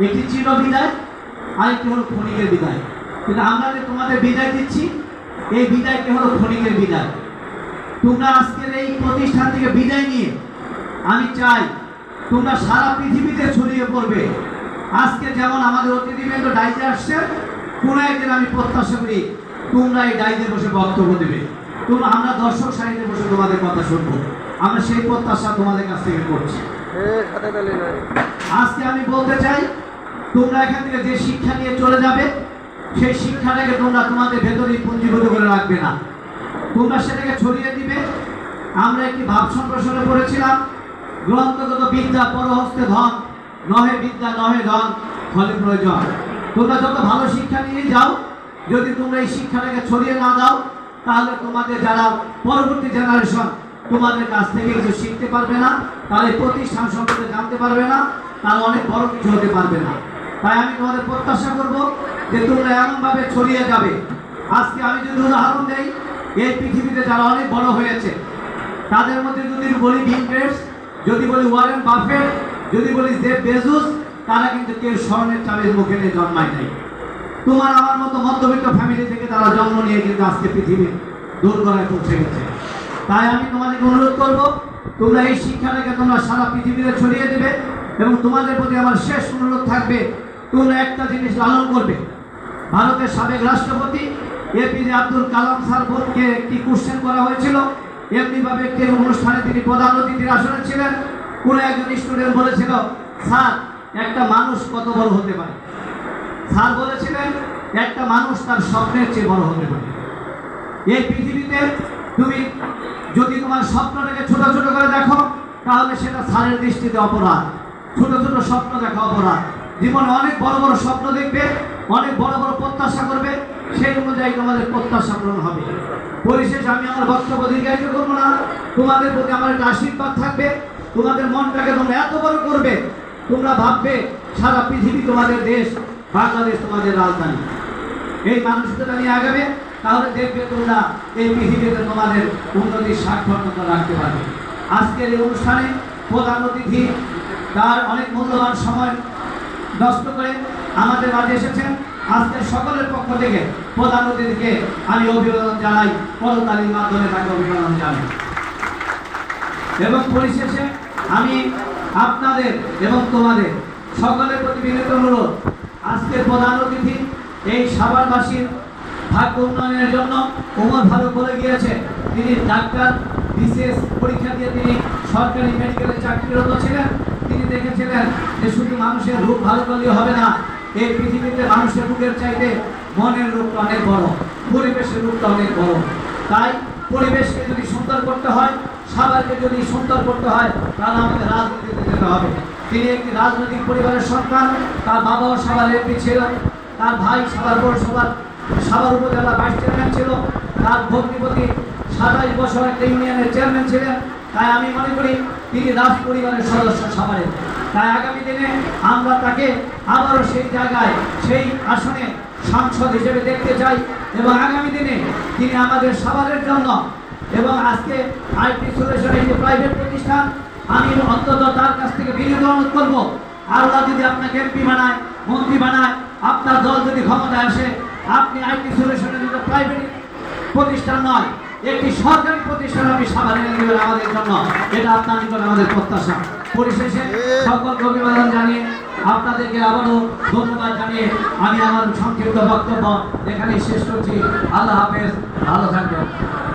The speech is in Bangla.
একটি চির বিদায়, আরেকটি হলো ক্ষণিকের বিদায়। কিন্তু আমরা যে তোমাদের বিদায় দিচ্ছি, এই বিদায়টি হলো ক্ষণিকের বিদায়। তোমরা আজকের এই প্রতিষ্ঠান থেকে বিদায় নিয়ে আমি চাই তোমরা সারা পৃথিবীতে ছড়িয়ে পড়বে। আজকে যেমন আমাদের অতিথিবৃন্দ ডাইজে আসছে, কোনো একদিন আমি প্রত্যাশা করি তোমরা এই ডাইজে বসে বক্তব্য দেবে, আমরা দর্শক সারিতে বসে তোমাদের কথা শুনবো। আমরা সেই প্রত্যাশা তোমাদের কাছ থেকে করছি। আজকে আমি বলতে চাই, তোমরা এখান থেকে যে শিক্ষা নিয়ে চলে যাবে, সেই শিক্ষাটাকে তোমরা তোমাদের ভেতরেই পুঞ্জীভূত করে রাখবে না, তোমরা সেটাকে ছড়িয়ে দিবে। আমরা একটি ভাব সম্প্রসারণে পড়েছিলাম, গ্রন্থগত বিদ্যা পরহস্তে ধন, নহে বিদ্যা নহে ধন, ফলে প্রয়োজন। তোমরা যত ভালো শিক্ষা নিয়ে যাও, যদি তোমরা এই শিক্ষাটাকে ছড়িয়ে না দাও, তাহলে তোমাদের যারা পরবর্তী জেনারেশন তোমাদের কাছ থেকে কিছু শিখতে পারবে না, তাহলে প্রতিষ্ঠান সম্পর্কে জানতে পারবে না, তারা অনেক বড় কিছু হতে পারবে না। তাই আমি তোমাদের প্রত্যাশা করব যে তোমরা এমনভাবে ছড়িয়ে যাবে। আজকে আমি যদি উদাহরণ দেই, এই পৃথিবীতে যারা অনেক বড় হয়েছে, তাদের মধ্যে যদি বলি বিল গেটস, যদি বলি ওয়ারেন বাফেট, যদি বলি জেফ বেজোস, তারা কিন্তু কেউ স্বর্ণের চাবির মুখে নিয়ে জন্মায় নাই। তোমার আমার মতো মধ্যবিত্ত ফ্যামিলি থেকে তারা জন্ম নিয়ে কিন্তু আজকে পৃথিবীর দোরগোড়ায় পৌঁছে গেছে। তাই আমি তোমাদেরকে অনুরোধ করব, তোমরা এই শিক্ষাটাকে তোমরা সারা পৃথিবীতে ছড়িয়ে দেবে। এবং তোমাদের প্রতি আমার শেষ অনুরোধ থাকবে, তোমরা একটা জিনিস লালন করবে। ভারতের সাবেক রাষ্ট্রপতি এপিজে আব্দুল কালাম স্যারকে একটি কোশ্চেন করা হয়েছিল, এমনিভাবে একটি অনুষ্ঠানে তিনি প্রধান অতিথির আসনে ছিলেন। কোনো একজন স্টুডেন্ট বলেছিল, স্যার একটা মানুষ কত বড় হতে পারে? স্যার বলেছিলেন, একটা মানুষ তার স্বপ্নের চেয়ে বড় হতে পারে। এই পৃথিবীতে তুমি যদি তোমার স্বপ্নটাকে ছোট ছোট করে দেখো, তাহলে সেটা স্যারের দৃষ্টিতে অপরাধ। ছোট ছোট স্বপ্ন দেখা অপরাধ। জীবনে অনেক বড় বড় স্বপ্ন দেখবে, অনেক বড় বড় প্রত্যাশা করবে, সেই অনুযায়ী তোমাদের প্রত্যাশা পূরণ হবে। পরিশেষে আমি আমার বক্তব্য দীর্ঘায়িত করবো না, তোমাদের প্রতি আমার একটা আশীর্বাদ থাকবে। তোমাদের মনটাকে তোমরা এত বড় করবে, তোমরা ভাববে সারা পৃথিবী তোমাদের দেশ, বাংলাদেশ তোমাদের রাজধানী। এই মানুষটা নিয়ে আগাবে, তাহলে দেখবে তোমরা এই পৃথিবীতে তোমাদের উন্নতির সাক্ষরতা রাখতে পারবে। আজকের এই অনুষ্ঠানে প্রধান অতিথি তার অনেক মূল্যবান সময় নষ্ট করে আমাদের মাঝে এসেছেন। আজকের সকলের পক্ষ থেকে প্রধান অতিথিকে আমি অভিনন্দন জানাই, করতালির মাধ্যমে তাকে অভিনন্দন জানাই। এবং পরিশেষে আমি আপনাদের এবং তোমাদের সকলের প্রতি বিনীত অনুরোধ, আজকের প্রধান অতিথি এই সাভারবাসীর ভাগ্য উন্নয়নের জন্য ওমর ফারুক বলে গিয়েছে, তিনি ডাক্তার বিশেষ পরীক্ষা দিয়ে তিনি সরকারি মেডিকেলে চাকরিরত ছিলেন। তিনি দেখেছিলেন যে শুধু মানুষের রূপ ভালো করলেই হবে না, এই পৃথিবীতে মানুষের রূপের চাইতে মনের রূপটা অনেক বড়, পরিবেশের রূপটা অনেক বড়। তাই পরিবেশকে যদি সুন্দর করতে হয়, সবাইকে যদি সুন্দর করতে হয়, তাহলে আমাদের রাজনীতিতে যেতে হবে। তিনি একটি রাজনৈতিক পরিবারের সন্তান। তার বাবাও সাভার এমপি ছিল, তার ভাই সাভার পৌরসভার সাভার উপজেলা ভাইস চেয়ারম্যান ছিল, তার ভগ্নিপতি 27 বছর একটা ইউনিয়নের চেয়ারম্যান ছিলেন। তাই আমি মনে করি তিনি রাজ পরিবারের সদস্য সাভারের। তাই আগামী দিনে আমরা তাকে আবারও সেই জায়গায়, সেই আসনে সাংসদ হিসেবে দেখতে চাই। এবং আগামী দিনে তিনি আমাদের সাভারের জন্য, এবং আজকে আইটি সলিউশন একটি প্রাইভেট প্রতিষ্ঠান, আমি অন্তত তার কাছ থেকে বিনীত অনুরোধ করবো, আল্লাহ যদি আপনাকে এমপি বানায়, মন্ত্রী বানায়, আপনার দল যদি ক্ষমতায় আসে, আপনি আইটি সলিউশনের জন্য প্রাইভেট প্রতিষ্ঠান নয়, একটি সরকারি প্রতিষ্ঠান আপনি সাভারে এনে দেবেন আমাদের জন্য। এটা আপনার নিকট আমাদের প্রত্যাশা। পরিশেষে সকলকে অভিবাদন জানিয়ে, আপনাদেরকে আবারও ধন্যবাদ জানিয়ে আমি আমার সংক্ষিপ্ত বক্তব্য এখানেই শেষ করছি। আল্লাহ হাফেজ, ভালো থাকবেন।